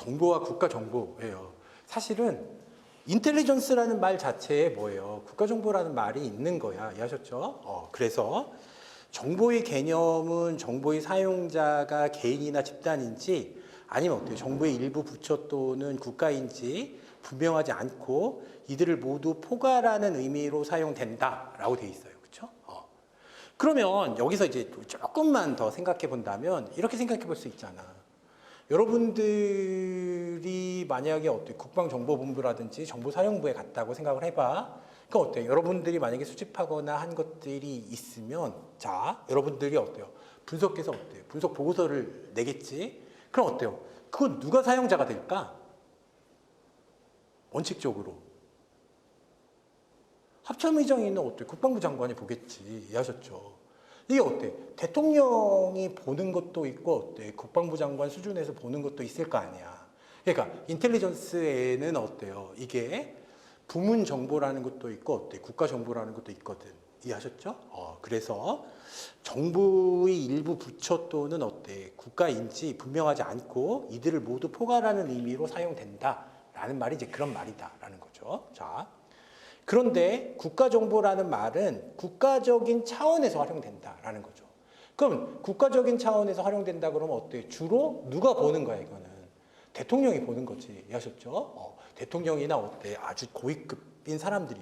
정보와 국가 정보예요. 사실은 인텔리전스라는 말 자체에 뭐예요? 국가 정보라는 말이 있는 거야. 이해하셨죠? 그래서 정보의 개념은 정보의 사용자가 개인이나 집단인지 아니면 어때요? 정부의 일부 부처 또는 국가인지 분명하지 않고 이들을 모두 포괄하는 의미로 사용된다라고 돼 있어요. 그렇죠? 그러면 여기서 이제 조금만 더 생각해 본다면 이렇게 생각해 볼 수 있잖아. 여러분들이 만약에 어때요? 국방정보본부라든지 정보사령부에 갔다고 생각을 해봐. 그럼 어때요? 여러분들이 만약에 수집하거나 한 것들이 있으면 자, 여러분들이 어때요? 분석해서 어때요? 분석 보고서를 내겠지? 그럼 어때요? 그건 누가 사용자가 될까? 원칙적으로. 합참의장이는 어때요? 국방부 장관이 보겠지. 이해하셨죠? 이게 어때? 대통령이 보는 것도 있고 어때? 국방부 장관 수준에서 보는 것도 있을 거 아니야. 그러니까 인텔리전스에는 어때요? 이게 부문 정보라는 것도 있고 어때? 국가 정보라는 것도 있거든. 이해하셨죠? 그래서 정부의 일부 부처 또는 어때? 국가인지 분명하지 않고 이들을 모두 포괄하는 의미로 사용된다라는 말이 이제 그런 말이다라는 거죠. 자. 그런데 국가정보라는 말은 국가적인 차원에서 활용된다라는 거죠. 그럼 국가적인 차원에서 활용된다 그러면 어때요? 주로 누가 보는 거야, 이거는? 대통령이 보는 거지. 이해하셨죠? 대통령이나 어때? 아주 고위급인 사람들이.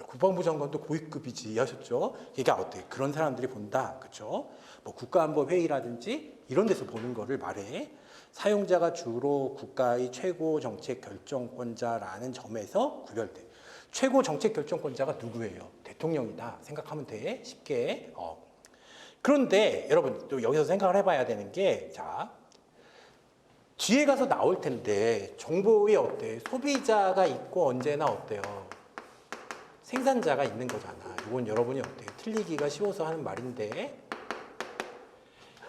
국방부 장관도 고위급이지. 이해하셨죠? 그러니까 어때? 그런 사람들이 본다. 그죠? 뭐 국가안보회의라든지 이런 데서 보는 거를 말해. 사용자가 주로 국가의 최고 정책 결정권자라는 점에서 구별돼. 최고 정책 결정권자가 누구예요? 대통령이다 생각하면 돼. 쉽게. 그런데 여러분 또 여기서 생각을 해봐야 되는 게 자, 뒤에 가서 나올 텐데 정보에 어때? 소비자가 있고 언제나 어때요? 생산자가 있는 거잖아. 이건 여러분이 어때요? 틀리기가 쉬워서 하는 말인데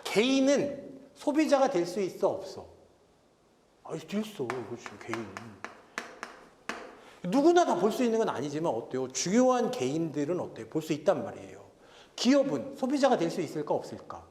개인은 소비자가 될 수 있어 없어? 있어. 그렇지. 개인. 누구나 다 볼 수 있는 건 아니지만 어때요? 중요한 개인들은 어때요? 볼 수 있단 말이에요. 기업은 소비자가 될 수 있을까 없을까?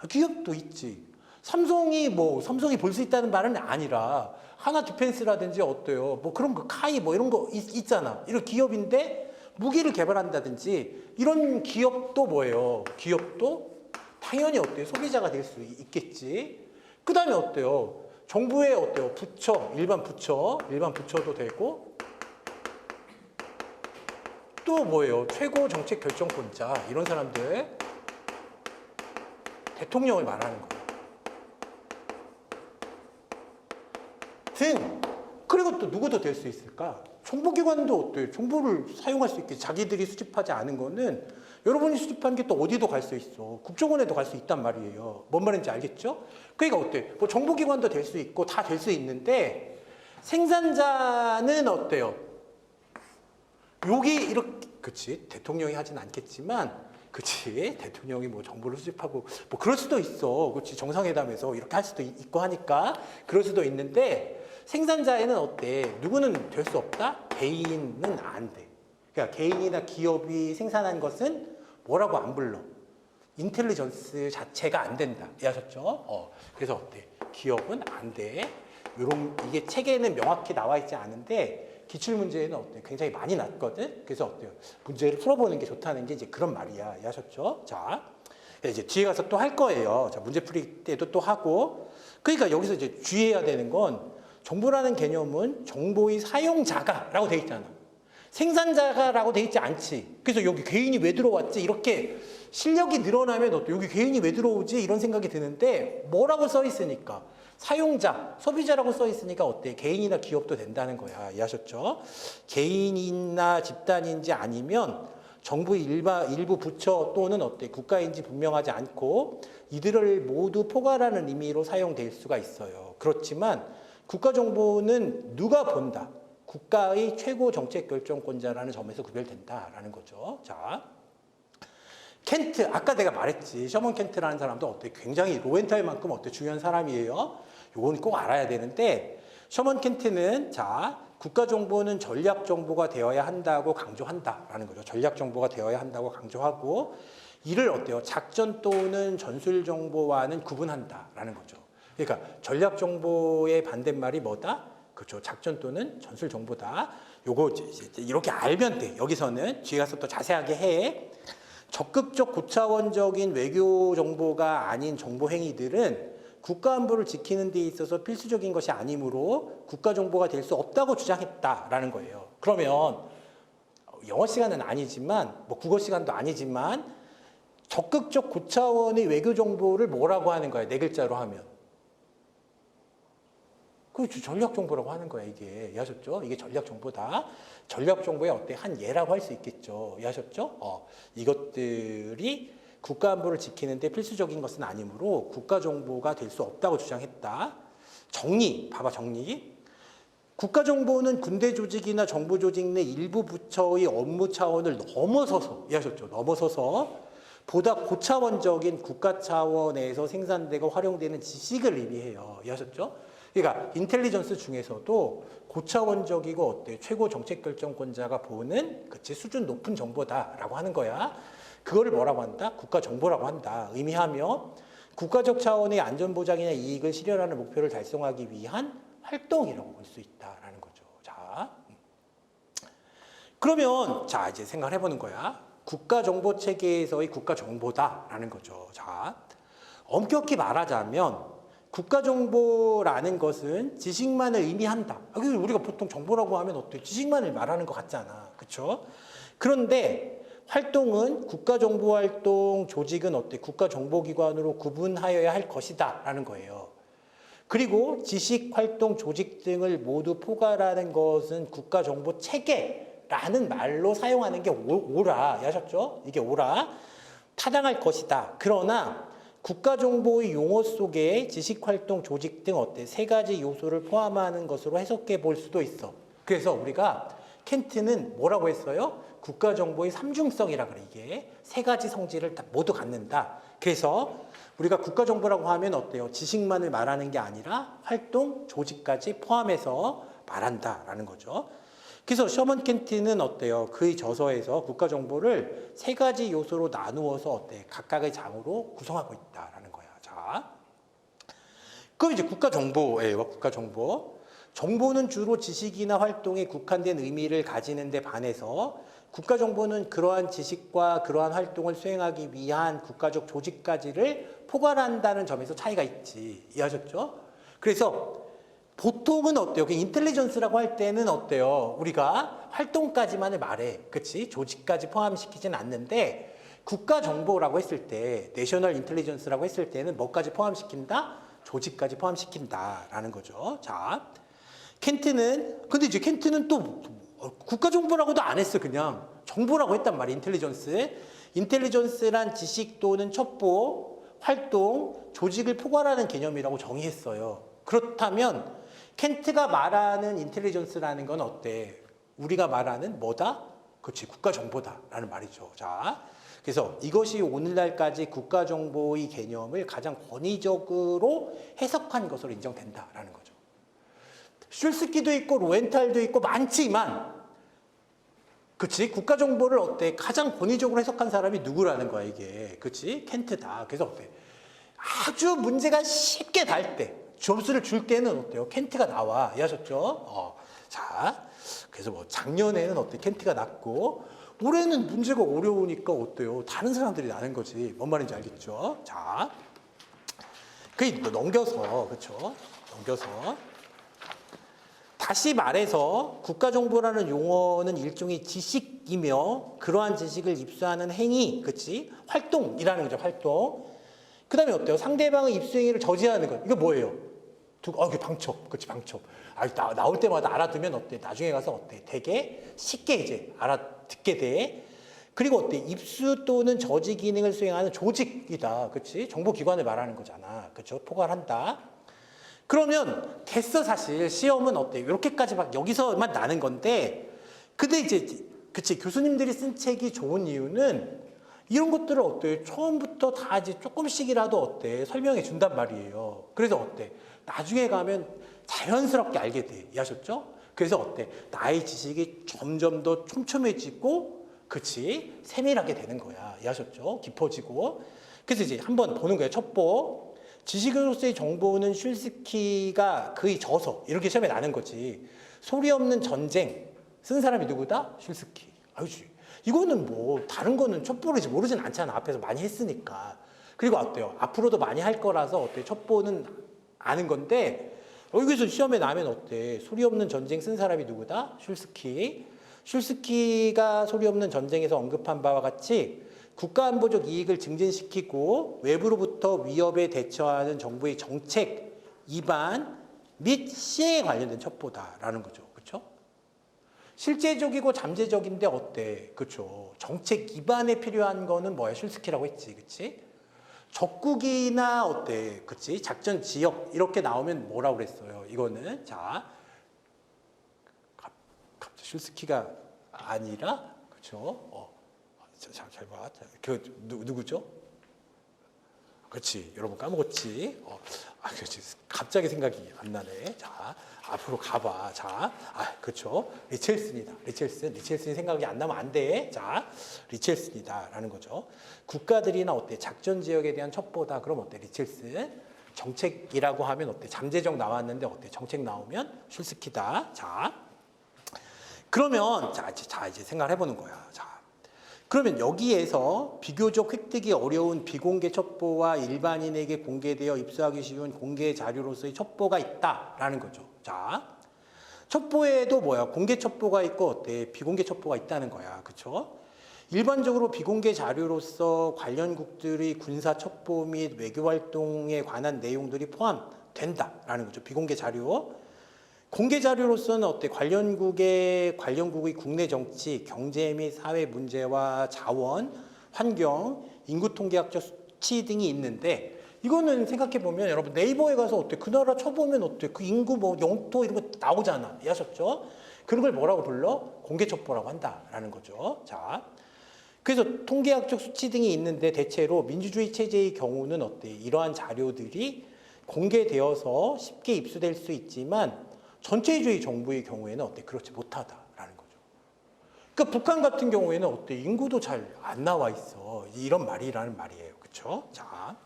기업도 있지. 삼성이 볼 수 있다는 말은 아니라 하나 디펜스라든지 어때요? 뭐 그런 거 카이 뭐 이런 거 있잖아. 이런 기업인데 무기를 개발한다든지 이런 기업도 뭐예요? 기업도 당연히 어때요? 소비자가 될 수 있겠지. 그 다음에 어때요? 정부의 어때요? 부처, 일반 부처도 되고 또 뭐예요? 최고 정책 결정권자 이런 사람들 대통령을 말하는 거예요. 그리고 또 누구도 될 수 있을까? 정보기관도 어때요? 정보를 사용할 수 있게 자기들이 수집하지 않은 거는 여러분이 수집한 게 또 어디도 갈 수 있어. 국정원에도 갈 수 있단 말이에요. 뭔 말인지 알겠죠? 그러니까 어때? 뭐 정보기관도 될 수 있고 다 될 수 있는데 생산자는 어때요? 여기 이렇게 그치 대통령이 하진 않겠지만 그치 대통령이 뭐 정보를 수집하고 뭐 그럴 수도 있어. 그치 정상회담에서 이렇게 할 수도 있고 하니까 그럴 수도 있는데 생산자에는 어때? 누구는 될 수 없다? 개인은 안 돼. 그러니까 개인이나 기업이 생산한 것은 뭐라고 안 불러? 인텔리전스 자체가 안 된다. 이해하셨죠? 그래서 어때? 기업은 안 돼. 이게 책에는 명확히 나와 있지 않은데 기출문제에는 어때? 굉장히 많이 났거든? 그래서 어때요? 문제를 풀어보는 게 좋다는 게 이제 그런 말이야. 이해하셨죠? 자, 이제 뒤에 가서 또 할 거예요. 자, 문제 풀이 때도 또 하고. 그러니까 여기서 이제 주의해야 되는 건 정보라는 개념은 정보의 사용자가라고 돼 있잖아. 생산자가라고 돼 있지 않지. 그래서 여기 개인이 왜 들어왔지? 이렇게 실력이 늘어나면 여기 개인이 왜 들어오지? 이런 생각이 드는데 뭐라고 써 있으니까 사용자, 소비자라고 써 있으니까 어때? 개인이나 기업도 된다는 거야. 이해하셨죠? 개인이나 집단인지 아니면 정부의 일부 부처 또는 어때? 국가인지 분명하지 않고 이들을 모두 포괄하는 의미로 사용될 수가 있어요. 그렇지만 국가정보는 누가 본다? 국가의 최고 정책 결정권자라는 점에서 구별된다라는 거죠. 자, 켄트, 아까 내가 말했지. 셔먼 켄트라는 사람도 어때? 굉장히 로엔탈만큼 어때? 중요한 사람이에요. 요건 꼭 알아야 되는데, 셔먼 켄트는 자, 국가정보는 전략정보가 되어야 한다고 강조한다라는 거죠. 전략정보가 되어야 한다고 강조하고, 이를 어때요? 작전 또는 전술정보와는 구분한다라는 거죠. 그러니까 전략 정보의 반대말이 뭐다? 그렇죠. 작전 또는 전술 정보다. 요거 이제 이렇게 알면 돼. 여기서는 뒤에 가서 또 자세하게 해. 적극적 고차원적인 외교 정보가 아닌 정보 행위들은 국가 안보를 지키는 데 있어서 필수적인 것이 아니므로 국가 정보가 될 수 없다고 주장했다라는 거예요. 그러면 영어 시간은 아니지만 뭐 국어 시간도 아니지만 적극적 고차원의 외교 정보를 뭐라고 하는 거야? 네 글자로 하면. 그렇죠. 전략 정보라고 하는 거야, 이게. 이해하셨죠? 이게 전략 정보다. 전략 정보의 어때? 한 예라고 할 수 있겠죠. 이해하셨죠? 이것들이 국가 안보를 지키는데 필수적인 것은 아니므로 국가 정보가 될 수 없다고 주장했다. 정리, 봐봐, 정리. 국가 정보는 군대 조직이나 정부 조직 내 일부 부처의 업무 차원을 넘어서서, 이해하셨죠? 넘어서서 보다 고차원적인 국가 차원에서 생산되고 활용되는 지식을 의미해요. 이해하셨죠? 그러니까 인텔리전스 중에서도 고차원적이고 어때 최고 정책 결정권자가 보는 그치 수준 높은 정보다라고 하는 거야. 그거를 뭐라고 한다? 국가 정보라고 한다. 의미하며 국가적 차원의 안전 보장이나 이익을 실현하는 목표를 달성하기 위한 활동이라고 볼 수 있다라는 거죠. 자, 그러면 자 이제 생각을 해보는 거야. 국가 정보 체계에서의 국가 정보다라는 거죠. 자, 엄격히 말하자면. 국가정보라는 것은 지식만을 의미한다. 우리가 보통 정보라고 하면 어때? 지식만을 말하는 것 같잖아. 그렇죠? 그런데 활동은 국가정보활동 조직은 어때? 국가정보기관으로 구분하여야 할 것이다. 라는 거예요. 그리고 지식활동 조직 등을 모두 포괄하는 것은 국가정보체계라는 말로 사용하는 게 옳아. 아셨죠? 이게 옳아. 타당할 것이다. 그러나 국가정보의 용어 속에 지식활동 조직 등 어때? 세 가지 요소를 포함하는 것으로 해석해 볼 수도 있어. 그래서 우리가 켄트는 뭐라고 했어요? 국가정보의 삼중성이라 그래. 이게 세 가지 성질을 모두 갖는다. 그래서 우리가 국가정보라고 하면 어때요? 지식만을 말하는 게 아니라 활동, 조직까지 포함해서 말한다라는 거죠. 그래서 셔먼 켄트는 어때요? 그의 저서에서 국가정보를 세 가지 요소로 나누어서 어때? 각각의 장으로 구성하고 있다라는 거야. 자, 그럼 이제 국가정보예요. 국가정보. 정보는 주로 지식이나 활동에 국한된 의미를 가지는 데 반해서 국가정보는 그러한 지식과 그러한 활동을 수행하기 위한 국가적 조직까지를 포괄한다는 점에서 차이가 있지. 이해하셨죠? 그래서 보통은 어때요? 인텔리전스라고 할 때는 어때요? 우리가 활동까지만을 말해. 그치? 조직까지 포함시키진 않는데 국가정보라고 했을 때 내셔널 인텔리전스라고 했을 때는 뭐까지 포함시킨다? 조직까지 포함시킨다라는 거죠. 자, 켄트는 근데 이제 켄트는 또 국가정보라고도 안 했어. 그냥 정보라고 했단 말이야. 인텔리전스란 지식 또는 첩보, 활동, 조직을 포괄하는 개념이라고 정의했어요. 그렇다면 켄트가 말하는 인텔리전스라는 건 어때? 우리가 말하는 뭐다? 그렇지, 국가정보다라는 말이죠. 자, 그래서 이것이 오늘날까지 국가정보의 개념을 가장 권위적으로 해석한 것으로 인정된다라는 거죠. 슐스키도 있고 로엔탈도 있고 많지만 그치? 국가정보를 어때? 가장 권위적으로 해석한 사람이 누구라는 거야, 이게. 그치? 켄트다. 그래서 어때? 아주 문제가 쉽게 달 때, 점수를 줄 때는 어때요? 켄트가 나와. 이해하셨죠? 자, 그래서 뭐 작년에는 어때? 켄트가 났고, 올해는 문제가 어려우니까 어때요? 다른 사람들이 나는 거지. 뭔 말인지 알겠죠? 자, 넘겨서, 그쵸? 넘겨서. 다시 말해서 국가정보라는 용어는 일종의 지식이며 그러한 지식을 입수하는 행위, 그치? 활동이라는 거죠, 활동. 그 다음에 어때요? 상대방의 입수행위를 저지하는 것. 이거 뭐예요? 이게 방첩. 그치, 방첩. 나올 때마다 알아두면 어때? 나중에 가서 어때? 되게 쉽게 이제 알아듣게 돼. 그리고 어때? 입수 또는 저지 기능을 수행하는 조직이다. 그치? 정보기관을 말하는 거잖아. 그쵸? 포괄한다. 그러면 됐어, 사실. 시험은 어때? 이렇게까지 막 여기서만 나는 건데, 근데 이제, 그치? 교수님들이 쓴 책이 좋은 이유는 이런 것들을 어때? 처음부터 다 이제 조금씩이라도 어때? 설명해 준단 말이에요. 그래서 어때? 나중에 가면 자연스럽게 알게 돼. 이해하셨죠? 그래서 어때? 나의 지식이 점점 더 촘촘해지고, 그치? 세밀하게 되는 거야. 이해하셨죠? 깊어지고. 그래서 이제 한번 보는 거예요. 첩보. 지식인으로서의 정보는 슐스키가 그의 저서 이렇게 시험에 나는 거지. 소리 없는 전쟁 쓴 사람이 누구다? 슐스키. 아유지. 이거는 뭐 다른 거는 첩보를 모르진 않잖아. 앞에서 많이 했으니까. 그리고 어때요? 앞으로도 많이 할 거라서 어때? 첩보는 아는 건데 여기서 시험에 나면 어때? 소리 없는 전쟁 쓴 사람이 누구다? 슐스키. 슐스키가 소리 없는 전쟁에서 언급한 바와 같이 국가안보적 이익을 증진시키고 외부로부터 위협에 대처하는 정부의 정책 입안 및 시행에 관련된 첩보다라는 거죠. 그렇죠? 실제적이고 잠재적인데 어때? 그렇죠? 정책 입안에 필요한 거는 뭐야? 슐스키라고 했지. 그렇지? 적국이나 어때? 그렇지? 작전 지역 이렇게 나오면 뭐라고 그랬어요? 이거는 자 갑자기 슐스키가 아니라 그렇죠? 잘 봐. 그 누구죠? 그렇지. 여러분 까먹었지. 그렇지. 갑자기 생각이 안 나네. 자, 앞으로 가봐. 자, 그렇죠. 리첼슨이다. 리첼슨이 생각이 안 나면 안 돼. 자, 리첼슨이다라는 거죠. 국가들이나 어때? 작전 지역에 대한 첩보다. 그럼 어때? 리첼슨. 정책이라고 하면 어때? 잠재적 나왔는데 어때? 정책 나오면 슐스키다. 자, 그러면 자 이제 생각을 해보는 거야. 자. 그러면 여기에서 비교적 획득이 어려운 비공개 첩보와 일반인에게 공개되어 입수하기 쉬운 공개 자료로서의 첩보가 있다라는 거죠. 자, 첩보에도 뭐야? 공개 첩보가 있고 어때? 비공개 첩보가 있다는 거야. 그렇죠? 일반적으로 비공개 자료로서 관련국들의 군사 첩보 및 외교 활동에 관한 내용들이 포함된다라는 거죠. 비공개 자료. 공개 자료로서는 어때? 관련국의 국내 정치, 경제 및 사회 문제와 자원, 환경, 인구 통계학적 수치 등이 있는데 이거는 생각해 보면 여러분 네이버에 가서 어때? 그 나라 쳐보면 어때? 그 인구 뭐 영토 이런 거 나오잖아. 이해하셨죠? 그런 걸 뭐라고 불러? 공개 첩보라고 한다라는 거죠. 자, 그래서 통계학적 수치 등이 있는데 대체로 민주주의 체제의 경우는 어때? 이러한 자료들이 공개되어서 쉽게 입수될 수 있지만 전체주의 정부의 경우에는 어때? 그렇지 못하다라는 거죠. 그러니까 북한 같은 경우에는 어때? 인구도 잘 안 나와 있어. 이런 말이라는 말이에요. 그렇죠? 자,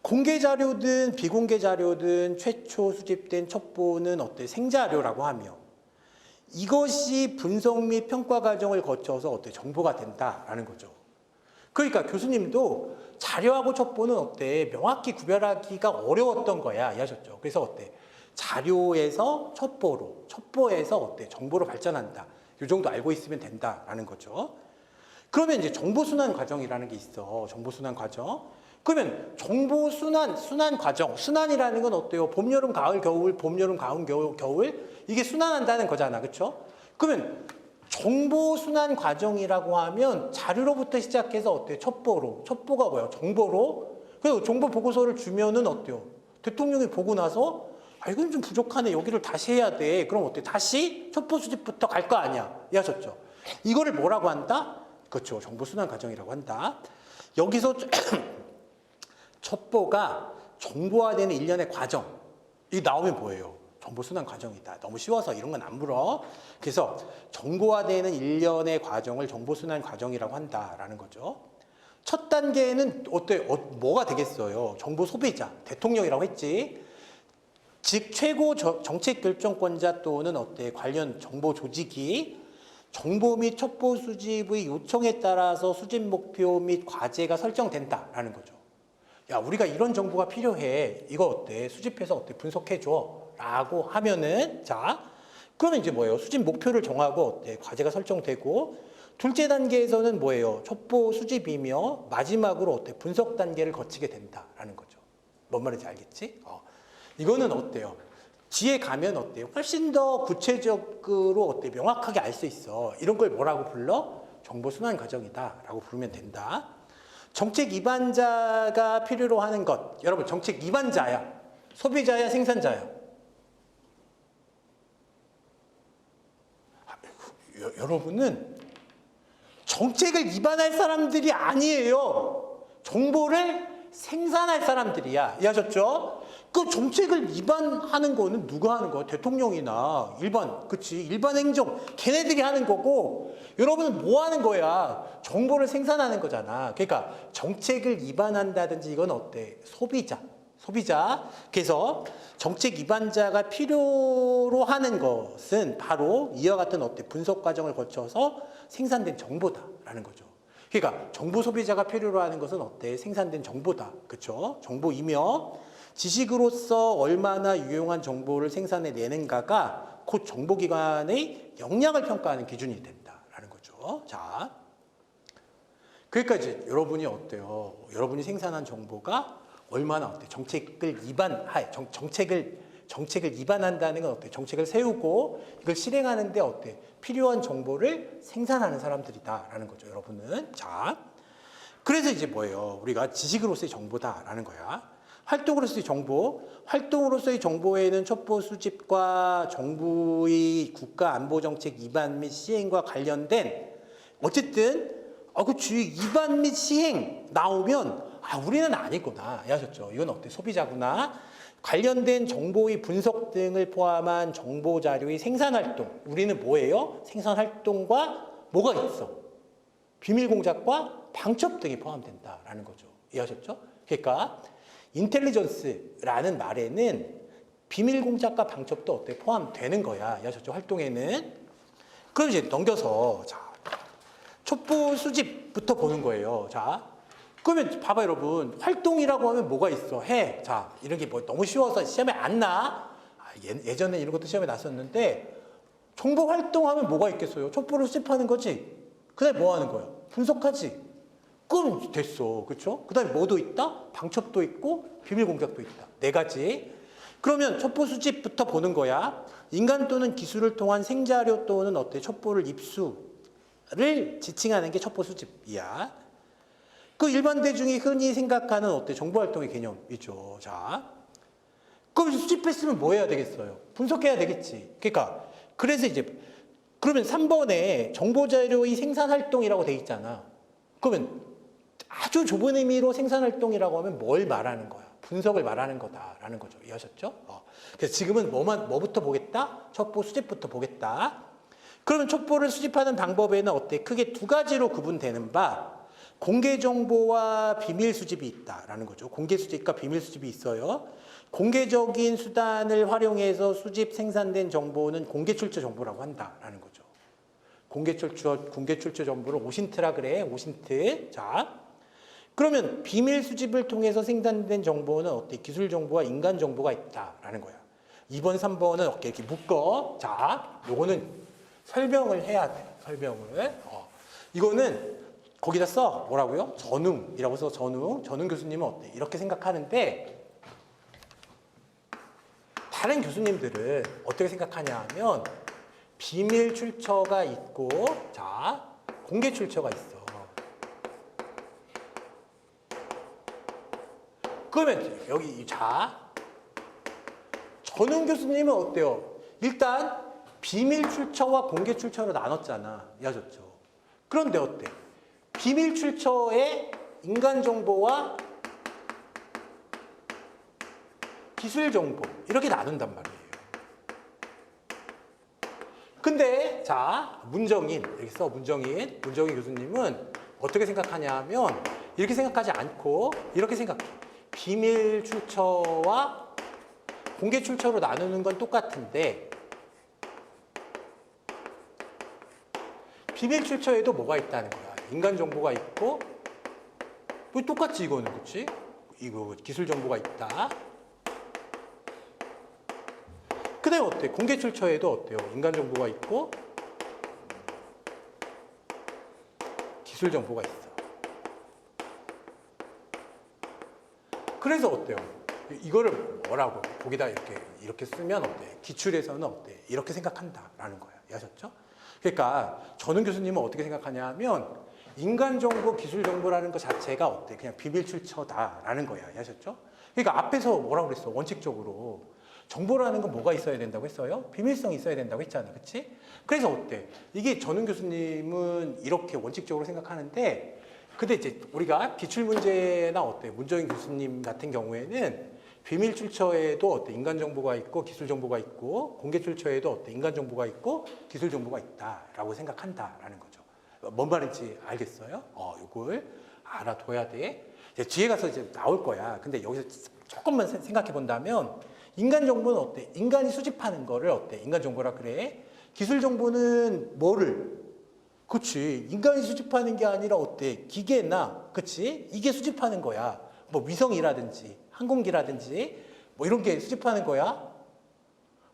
공개 자료든 비공개 자료든 최초 수집된 첩보는 어때? 생자료라고 하며 이것이 분석 및 평가 과정을 거쳐서 어때? 정보가 된다라는 거죠. 그러니까 교수님도 자료하고 첩보는 어때? 명확히 구별하기가 어려웠던 거야. 이해하셨죠? 그래서 어때? 자료에서 첩보로, 첩보에서 어때? 정보로 발전한다. 이 정도 알고 있으면 된다라는 거죠. 그러면 이제 정보순환 과정이라는 게 있어. 정보순환 과정. 그러면 정보순환 과정. 순환이라는 건 어때요? 봄, 여름, 가을, 겨울, 봄, 여름, 가을, 겨울. 이게 순환한다는 거잖아. 그렇죠? 그러면 정보순환 과정이라고 하면 자료로부터 시작해서 어때요? 첩보로. 첩보가 뭐야? 정보로. 그래서 정보 보고서를 주면은 어때요? 대통령이 보고 나서 이건 좀 부족하네. 여기를 다시 해야 돼. 그럼 어때? 다시 첩보 수집부터 갈 거 아니야. 이해하셨죠? 이거를 뭐라고 한다? 그렇죠. 정보순환 과정이라고 한다. 여기서 첩보가 정보화되는 일련의 과정. 이게 나오면 뭐예요? 정보순환 과정이다. 너무 쉬워서 이런 건 안 물어. 그래서 정보화되는 일련의 과정을 정보순환 과정이라고 한다라는 거죠. 첫 단계는 뭐가 되겠어요? 정보 소비자, 대통령이라고 했지. 즉 최고 정책 결정권자 또는 어때? 관련 정보 조직이 정보 및 첩보 수집의 요청에 따라서 수집 목표 및 과제가 설정된다라는 거죠. 야, 우리가 이런 정보가 필요해. 이거 어때? 수집해서 어때? 분석해줘. 라고 하면은, 자, 그러면 이제 뭐예요? 수집 목표를 정하고 어때? 과제가 설정되고, 둘째 단계에서는 뭐예요? 첩보 수집이며, 마지막으로 어때? 분석 단계를 거치게 된다라는 거죠. 뭔 말인지 알겠지? 이거는 어때요? 뒤에 가면 어때요? 훨씬 더 구체적으로 어때? 명확하게 알 수 있어. 이런 걸 뭐라고 불러? 정보순환 과정이다라고 부르면 된다. 정책 입안자가 필요로 하는 것. 여러분, 정책 입안자야. 소비자야, 생산자야. 여러분은 정책을 입안할 사람들이 아니에요. 정보를 생산할 사람들이야. 이해하셨죠? 그 정책을 위반하는 거는 누가 하는 거야? 대통령이나 일반 행정, 걔네들이 하는 거고, 여러분은 뭐 하는 거야? 정보를 생산하는 거잖아. 그러니까 정책을 위반한다든지 이건 어때? 소비자. 그래서 정책 위반자가 필요로 하는 것은 바로 이와 같은 어때? 분석 과정을 거쳐서 생산된 정보다라는 거죠. 그러니까 정보 소비자가 필요로 하는 것은 어때? 생산된 정보다. 그렇죠? 정보이며 지식으로서 얼마나 유용한 정보를 생산해내는가가 곧 정보기관의 역량을 평가하는 기준이 된다라는 거죠. 자, 그러니까 이제 여러분이 어때요? 여러분이 생산한 정보가 얼마나 어때? 정책을 위반한다는 건 어때? 정책을 세우고 이걸 실행하는데 어때? 필요한 정보를 생산하는 사람들이다라는 거죠, 여러분은. 자, 그래서 이제 뭐예요? 우리가 지식으로서의 정보다라는 거야. 활동으로서의 정보에는 첩보 수집과 정부의 국가 안보 정책 위반 및 시행과 관련된 어쨌든 그 주의 위반 및 시행 나오면 우리는 아니구나 하셨죠. 이건 어때? 소비자구나. 관련된 정보의 분석 등을 포함한 정보 자료의 생산 활동. 우리는 뭐예요? 생산 활동과 뭐가 있어? 비밀 공작과 방첩 등이 포함된다라는 거죠. 이해하셨죠? 그러니까 인텔리전스라는 말에는 비밀 공작과 방첩도 어때? 포함되는 거야. 이해하셨죠? 활동에는. 그럼 이제 넘겨서 자, 첩보 수집부터 보는 거예요. 자, 그러면 봐봐 여러분. 활동이라고 하면 뭐가 있어? 자, 이런 게 뭐 너무 쉬워서 시험에 안 나. 예전에 이런 것도 시험에 났었는데 정보 활동하면 뭐가 있겠어요? 첩보를 수집하는 거지. 그다음에 뭐 하는 거야? 분석하지. 그럼 됐어. 그렇죠? 그다음에 뭐도 있다? 방첩도 있고 비밀 공작도 있다. 4가지. 그러면 첩보 수집부터 보는 거야. 인간 또는 기술을 통한 생자료 또는 어때? 첩보를 입수를 지칭하는 게 첩보 수집이야. 그 일반 대중이 흔히 생각하는 어때? 정보 활동의 개념이죠. 자, 그럼 수집했으면 뭐 해야 되겠어요? 분석해야 되겠지. 그래서 이제 그러면 3번에 정보 자료의 생산 활동이라고 돼 있잖아. 그러면 아주 좁은 의미로 생산 활동이라고 하면 뭘 말하는 거야? 분석을 말하는 거다라는 거죠. 이해하셨죠? 그래서 지금은 뭐부터 보겠다? 첩보 수집부터 보겠다. 그러면 첩보를 수집하는 방법에는 어때? 크게 2가지로 구분되는 바 공개 정보와 비밀 수집이 있다라는 거죠. 공개 수집과 비밀 수집이 있어요. 공개적인 수단을 활용해서 수집 생산된 정보는 공개 출처 정보라고 한다라는 거죠. 공개 출처 정보를 오신트라 그래. 오신트. 자, 그러면 비밀 수집을 통해서 생산된 정보는 어때? 기술 정보와 인간 정보가 있다라는 거야. 2번, 3번은 이렇게 묶어. 자, 요거는 설명을 해야 돼. 설명을. 이거는 거기다 써. 뭐라고요? 전웅이라고 써. 전웅 교수님은 어때? 이렇게 생각하는데 다른 교수님들은 어떻게 생각하냐 하면 비밀 출처가 있고 자, 공개 출처가 있어. 그러면 여기 자, 전웅 교수님은 어때요? 일단 비밀 출처와 공개 출처로 나눴잖아. 이해하셨죠? 그런데 어때? 비밀 출처에 인간 정보와 기술 정보 이렇게 나눈단 말이에요. 근데 자, 문정인 여기 써. 문정인 교수님은 어떻게 생각하냐 하면 이렇게 생각하지 않고 이렇게 생각해. 비밀 출처와 공개 출처로 나누는 건 똑같은데 비밀 출처에도 뭐가 있다는 거야. 인간 정보가 있고 뭐 똑같지 이거는. 그렇지? 이거 기술 정보가 있다. 그 다음에 어때? 공개 출처에도 어때요? 인간 정보가 있고 기술 정보가 있어. 그래서 어때요? 이거를 뭐라고? 거기다 이렇게 쓰면 어때? 기출에서는 어때? 이렇게 생각한다라는 거야. 이해하셨죠? 그러니까 전웅 교수님은 어떻게 생각하냐 하면 인간 정보, 기술 정보라는 것 자체가 어때? 그냥 비밀 출처다라는 거야. 이해하셨죠? 그러니까 앞에서 뭐라고 그랬어? 원칙적으로 정보라는 건 뭐가 있어야 된다고 했어요? 비밀성이 있어야 된다고 했잖아. 그치? 그래서 어때? 이게 전웅 교수님은 이렇게 원칙적으로 생각하는데 근데 이제 우리가 기출문제나 어때? 문정인 교수님 같은 경우에는 비밀 출처에도 어때 인간 정보가 있고 기술 정보가 있고 공개 출처에도 어때 인간 정보가 있고 기술 정보가 있다라고 생각한다라는 거죠. 뭔 말인지 알겠어요? 이걸 알아둬야 돼. 이제 뒤에 가서 이제 나올 거야. 근데 여기서 조금만 생각해 본다면 인간 정보는 어때? 인간이 수집하는 거를 어때? 인간 정보라 그래. 기술 정보는 뭐를? 그치. 인간이 수집하는 게 아니라 어때? 기계나, 그치? 이게 수집하는 거야. 뭐 위성이라든지 항공기라든지 뭐 이런 게 수집하는 거야.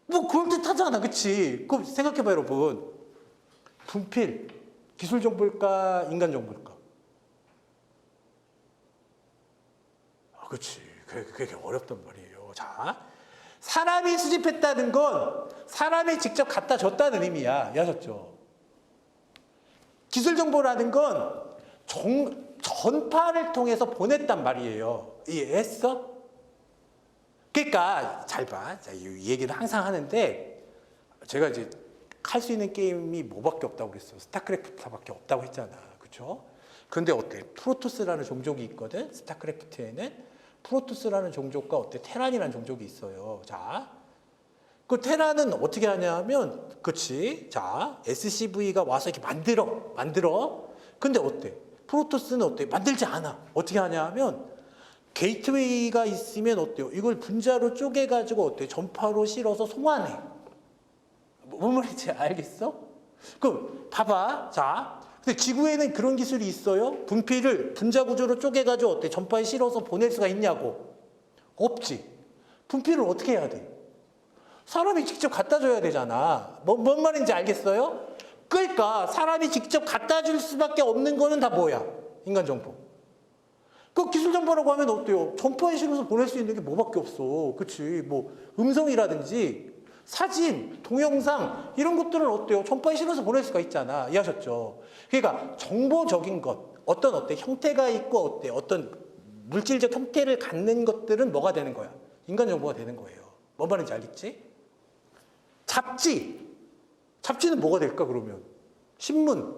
뭐 그럴듯하잖아. 그치? 그럼 생각해봐 여러분. 분필, 기술 정보일까? 인간 정보일까? 그치. 그게 어렵단 말이에요. 자, 사람이 수집했다는 건 사람이 직접 갖다 줬다는 의미야. 이해하셨죠? 기술 정보라는 건 전파를 통해서 보냈단 말이에요. 이해했어? 그러니까 잘 봐. 자, 이 얘기는 항상 하는데 제가 이제 할 수 있는 게임이 뭐밖에 없다고 그랬어. 스타크래프트밖에 없다고 했잖아. 그렇죠? 근데 어때? 프로토스라는 종족이 있거든. 스타크래프트에는 프로토스라는 종족과 어때? 테란이라는 종족이 있어요. 자, 그 테란은 어떻게 하냐면, 그치? 자, SCV가 와서 이렇게 만들어. 근데 어때? 프로토스는 어때? 만들지 않아. 어떻게 하냐면, 게이트웨이가 있으면 어때요? 이걸 분자로 쪼개가지고 어때? 전파로 실어서 송환해. 뭔 말인지 알겠어? 그럼 봐봐. 자, 근데 지구에는 그런 기술이 있어요? 분필을 분자 구조로 쪼개가지고 어때? 전파에 실어서 보낼 수가 있냐고? 없지. 분필을 어떻게 해야 돼? 사람이 직접 갖다 줘야 되잖아. 뭔 말인지 알겠어요? 그러니까 사람이 직접 갖다 줄 수밖에 없는 거는 다 뭐야? 인간 정보. 그 기술 정보라고 하면 어때요? 전파에 실어서 보낼 수 있는 게 뭐밖에 없어. 그치? 뭐 음성이라든지 사진, 동영상 이런 것들은 어때요? 전파에 실어서 보낼 수가 있잖아. 이해하셨죠? 그러니까 정보적인 것, 어떤 형태가 있고 어떤 물질적 형태를 갖는 것들은 뭐가 되는 거야? 인간 정보가 되는 거예요. 뭔 말인지 알겠지? 잡지는 뭐가 될까 그러면? 신문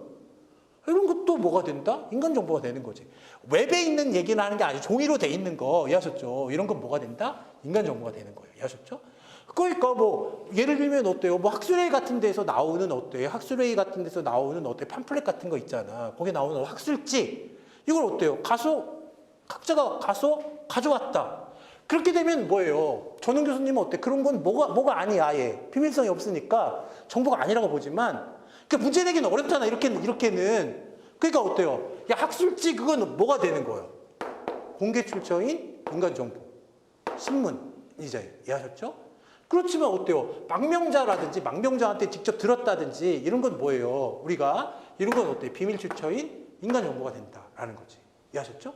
이런 것도 뭐가 된다? 인간 정보가 되는 거지. 웹에 있는 얘기를 하는 게 아니고 종이로 돼 있는 거 이해하셨죠? 이런 건 뭐가 된다? 인간 정보가 되는 거예요. 이해하셨죠? 그러니까 뭐 예를 들면 어때요? 뭐 학술회의 같은 데서 나오는 어때요? 학술회의 같은 데서 나오는 어때 팜플렛 같은 거 있잖아. 거기에 나오는 학술지 이걸 어때요? 각자가 가서 가져왔다. 그렇게 되면 뭐예요? 전훈 교수님은 어때? 그런 건 뭐가 아니야, 아예. 비밀성이 없으니까 정보가 아니라고 보지만, 그러니까 문제 내기는 어렵잖아, 이렇게는. 그러니까 어때요? 야, 학술지 그건 뭐가 되는 거예요? 공개 출처인 인간 정보. 신문이제 이해하셨죠? 그렇지만 어때요? 망명자한테 직접 들었다든지, 이런 건 뭐예요? 이런 건 어때요? 비밀 출처인 인간 정보가 된다라는 거지. 이해하셨죠?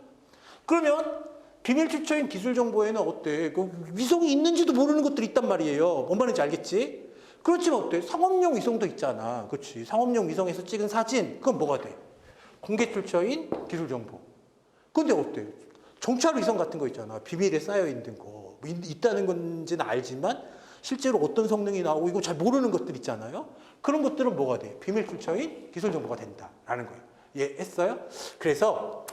그러면, 비밀 출처인 기술 정보에는 어때? 그 위성이 있는지도 모르는 것들이 있단 말이에요. 뭔 말인지 알겠지? 그렇지만 어때? 상업용 위성도 있잖아. 그렇지? 상업용 위성에서 찍은 사진, 그건 뭐가 돼? 공개 출처인 기술 정보. 근데 어때? 정찰 위성 같은 거 있잖아. 비밀에 쌓여 있는 거. 뭐 있다는 건지는 알지만 실제로 어떤 성능이 나오고 이거 잘 모르는 것들 있잖아요. 그런 것들은 뭐가 돼? 비밀 출처인 기술 정보가 된다라는 거예요. 이해했어요? 그래서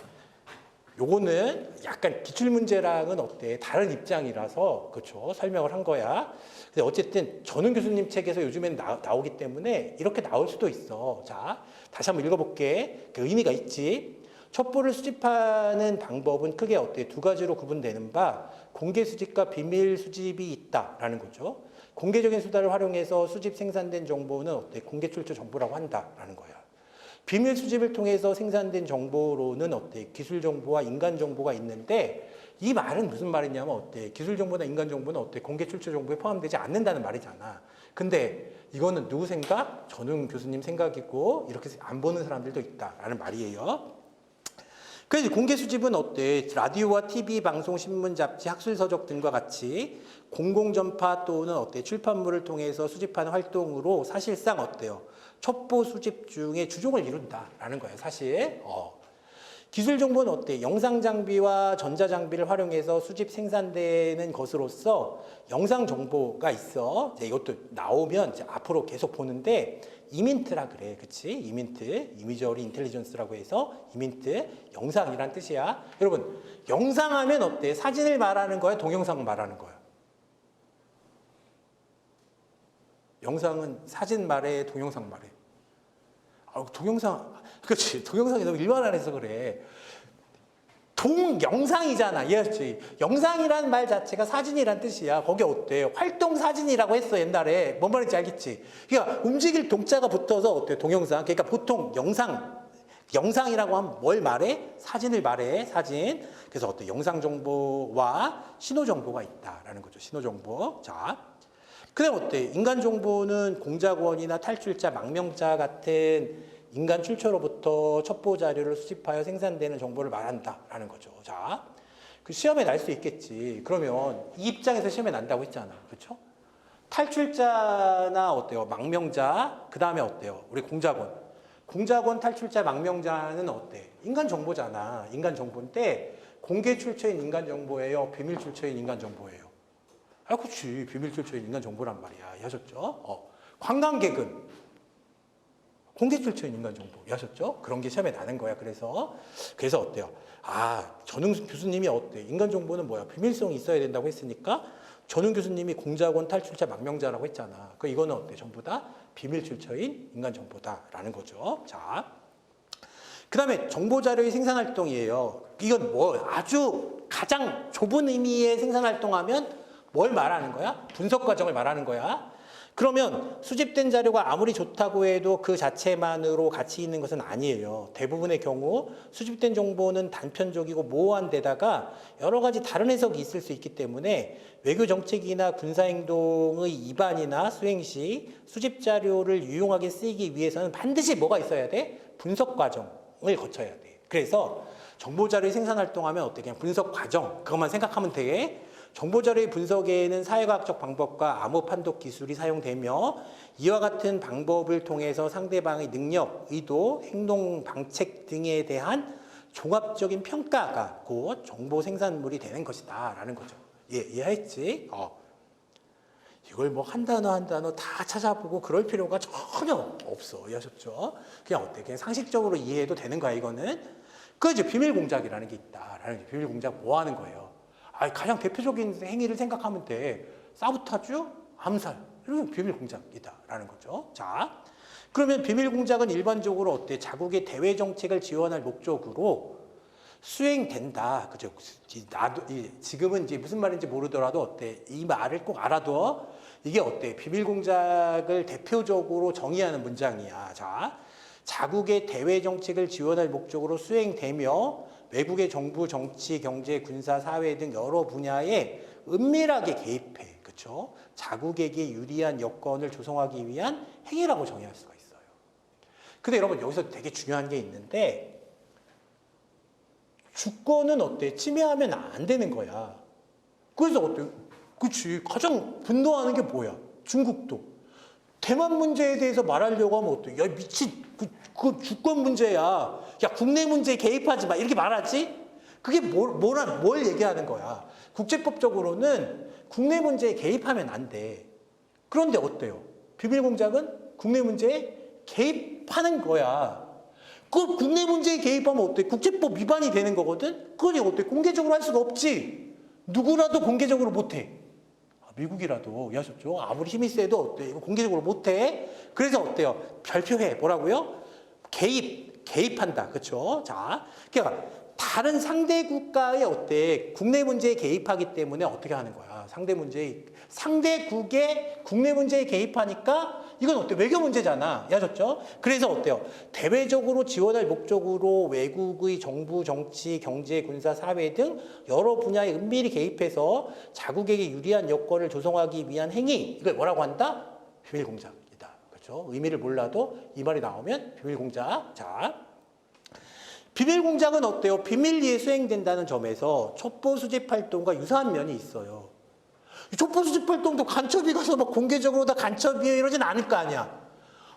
요거는 약간 기출문제랑은 어때? 다른 입장이라서, 그렇죠? 설명을 한 거야. 근데 어쨌든 전훈 교수님 책에서 요즘엔 나오기 때문에 이렇게 나올 수도 있어. 자, 다시 한번 읽어볼게. 그 의미가 있지. 첩보를 수집하는 방법은 크게 어때? 두 가지로 구분되는 바, 공개 수집과 비밀 수집이 있다라는 거죠. 공개적인 수단을 활용해서 수집 생산된 정보는 어때? 공개 출처 정보라고 한다라는 거야. 비밀 수집을 통해서 생산된 정보로는 어때? 기술 정보와 인간 정보가 있는데 이 말은 무슨 말이냐면 어때? 기술 정보나 인간 정보는 어때? 공개 출처 정보에 포함되지 않는다는 말이잖아. 근데 이거는 누구 생각? 전훈 교수님 생각이고 이렇게 안 보는 사람들도 있다라는 말이에요. 그래서 공개 수집은 어때? 라디오와 TV, 방송, 신문, 잡지, 학술 서적 등과 같이 공공전파 또는 어때? 출판물을 통해서 수집하는 활동으로 사실상 어때요? 첩보 수집 중에 주종을 이룬다라는 거예요, 사실. 기술 정보는 어때? 영상 장비와 전자 장비를 활용해서 수집 생산되는 것으로서 영상 정보가 있어. 이제 이것도 나오면 이제 앞으로 계속 보는데 이민트라 그래. 그치? 이민트. 이미저리 인텔리전스라고 해서 이민트. 영상이란 뜻이야. 여러분, 영상하면 어때? 사진을 말하는 거야? 동영상을 말하는 거야? 영상은 사진 말해? 동영상 말해? 동영상, 그렇지. 동영상이 너무 일반화해서 그래. 동영상이잖아. 이해했지? 영상이란 말 자체가 사진이란 뜻이야. 거기 어때? 활동사진이라고 했어, 옛날에. 뭔 말인지 알겠지? 그러니까 움직일 동자가 붙어서 어때? 동영상. 그러니까 보통 영상이라고 하면 뭘 말해? 사진을 말해, 사진. 그래서 어때? 영상 정보와 신호 정보가 있다라는 거죠. 신호 정보. 자. 그다음 어때? 인간 정보는 공작원이나 탈출자, 망명자 같은 인간 출처로부터 첩보 자료를 수집하여 생산되는 정보를 말한다라는 거죠. 자, 그 시험에 날 수 있겠지. 그러면 이 입장에서 시험에 난다고 했잖아. 그렇죠? 탈출자나 어때요? 망명자, 그 다음에 어때요? 우리 공작원. 공작원, 탈출자, 망명자는 어때? 인간 정보잖아. 인간 정보인데 공개 출처인 인간 정보예요? 비밀 출처인 인간 정보예요? 그렇지. 비밀 출처인 인간 정보란 말이야. 이해하셨죠? 관광객은 공개 출처인 인간 정보. 이해하셨죠? 그런 게 시험에 나는 거야. 그래서 어때요? 전웅 교수님이 어때? 인간 정보는 뭐야? 비밀성이 있어야 된다고 했으니까 전웅 교수님이 공작원, 탈출자, 망명자라고 했잖아. 이거는 어때? 전부 다 비밀 출처인 인간 정보다라는 거죠. 자, 그 다음에 정보 자료의 생산 활동이에요. 이건 뭐 아주 가장 좁은 의미의 생산 활동하면 뭘 말하는 거야? 분석 과정을 말하는 거야. 그러면 수집된 자료가 아무리 좋다고 해도 그 자체만으로 가치 있는 것은 아니에요. 대부분의 경우 수집된 정보는 단편적이고 모호한 데다가 여러 가지 다른 해석이 있을 수 있기 때문에 외교 정책이나 군사 행동의 입안이나 수행 시 수집 자료를 유용하게 쓰이기 위해서는 반드시 뭐가 있어야 돼? 분석 과정을 거쳐야 돼. 그래서 정보 자료의 생산 활동하면 어때? 그냥 분석 과정 그것만 생각하면 돼. 정보자료의 분석에는 사회과학적 방법과 암호 판독 기술이 사용되며 이와 같은 방법을 통해서 상대방의 능력, 의도, 행동, 방책 등에 대한 종합적인 평가가 곧 정보 생산물이 되는 것이다 라는 거죠. 이해했지? 이걸 뭐 한 단어 다 찾아보고 그럴 필요가 전혀 없어. 이해하셨죠? 그냥 어때? 그냥 상식적으로 이해해도 되는 거야 이거는. 이제 비밀 공작이라는 게 있다라는 게 비밀 공작 뭐 하는 거예요? 가장 대표적인 행위를 생각하면 돼. 사보타주, 암살. 이런 비밀 공작이다라는 거죠. 자, 그러면 비밀 공작은 일반적으로 어때? 자국의 대외 정책을 지원할 목적으로 수행된다. 그죠? 지금은 이제 무슨 말인지 모르더라도 어때? 이 말을 꼭 알아둬. 이게 어때? 비밀 공작을 대표적으로 정의하는 문장이야. 자, 자국의 대외 정책을 지원할 목적으로 수행되며 외국의 정부, 정치, 경제, 군사, 사회 등 여러 분야에 은밀하게 개입해. 그렇죠? 자국에게 유리한 여건을 조성하기 위한 행위라고 정의할 수가 있어요. 근데 여러분 여기서 되게 중요한 게 있는데 주권은 어때? 침해하면 안 되는 거야. 그래서 어때? 그렇지. 가장 분노하는 게 뭐야? 중국도. 대만 문제에 대해서 말하려고 하면 어때? 야 미친. 그 주권 문제야. 야 국내 문제에 개입하지 마. 이렇게 말하지? 그게 뭘 얘기하는 거야? 국제법적으로는 국내 문제에 개입하면 안 돼. 그런데 어때요? 비밀 공작은 국내 문제에 개입하는 거야. 그 국내 문제에 개입하면 어때? 국제법 위반이 되는 거거든? 그러니 어때? 공개적으로 할 수가 없지. 누구라도 공개적으로 못해. 미국이라도 이해하셨죠? 아무리 힘이 세도 어때? 이거 공개적으로 못해. 그래서 어때요? 발표해. 뭐라고요? 개입한다. 그렇죠? 자, 그러니까 다른 상대 국가의 어때? 국내 문제에 개입하기 때문에 어떻게 하는 거야? 상대국의 국내 문제에 개입하니까 이건 어때? 외교 문제잖아. 이해하셨죠? 그래서 어때요? 대외적으로 지원할 목적으로 외국의 정부, 정치, 경제, 군사, 사회 등 여러 분야에 은밀히 개입해서 자국에게 유리한 여건을 조성하기 위한 행위. 이걸 뭐라고 한다? 비밀 공작이다. 그렇죠? 의미를 몰라도 이 말이 나오면 비밀 공작. 자, 비밀 공작은 어때요? 비밀리에 수행된다는 점에서 첩보 수집 활동과 유사한 면이 있어요. 첩보 수집 활동도 간첩이 가서 막 공개적으로 다 간첩이에요 이러진 않을 거 아니야.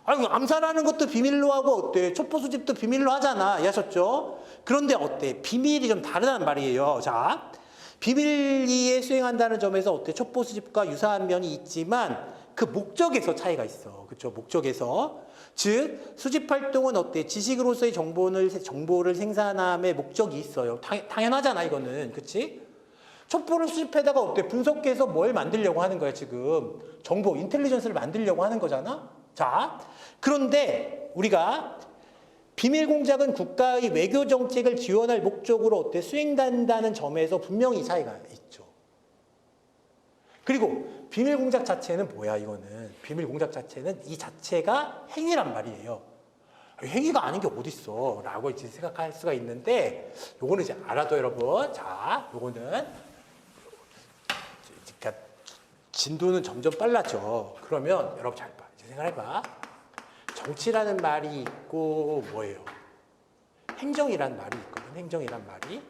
아니, 암살하는 것도 비밀로 하고 어때? 첩보 수집도 비밀로 하잖아. 이해하셨죠? 그런데 어때? 비밀이 좀 다르단 말이에요. 자, 비밀리에 수행한다는 점에서 어때? 첩보 수집과 유사한 면이 있지만 그 목적에서 차이가 있어. 그렇죠? 목적에서. 즉, 수집 활동은 어때? 지식으로서의 정보를 생산함의 목적이 있어요. 당연하잖아, 이거는. 그치? 첩보를 수집해다가 어때? 분석해서 뭘 만들려고 하는 거야, 지금. 정보, 인텔리전스를 만들려고 하는 거잖아? 자, 그런데 우리가 비밀 공작은 국가의 외교 정책을 지원할 목적으로 어때? 수행된다는 점에서 분명히 차이가 있죠. 그리고 비밀 공작 자체는 뭐야, 이거는. 비밀 공작 자체는 이 자체가 행위란 말이에요. 행위가 아닌 게 어딨어 라고 이제 생각할 수가 있는데, 요거는 이제 알아도 여러분. 자, 요거는 그러니까 진도는 점점 빨라져. 그러면 여러분 잘 봐. 이제 생각해봐. 정치라는 말이 있고 뭐예요? 행정이란 말이 있거든. 행정이란 말이.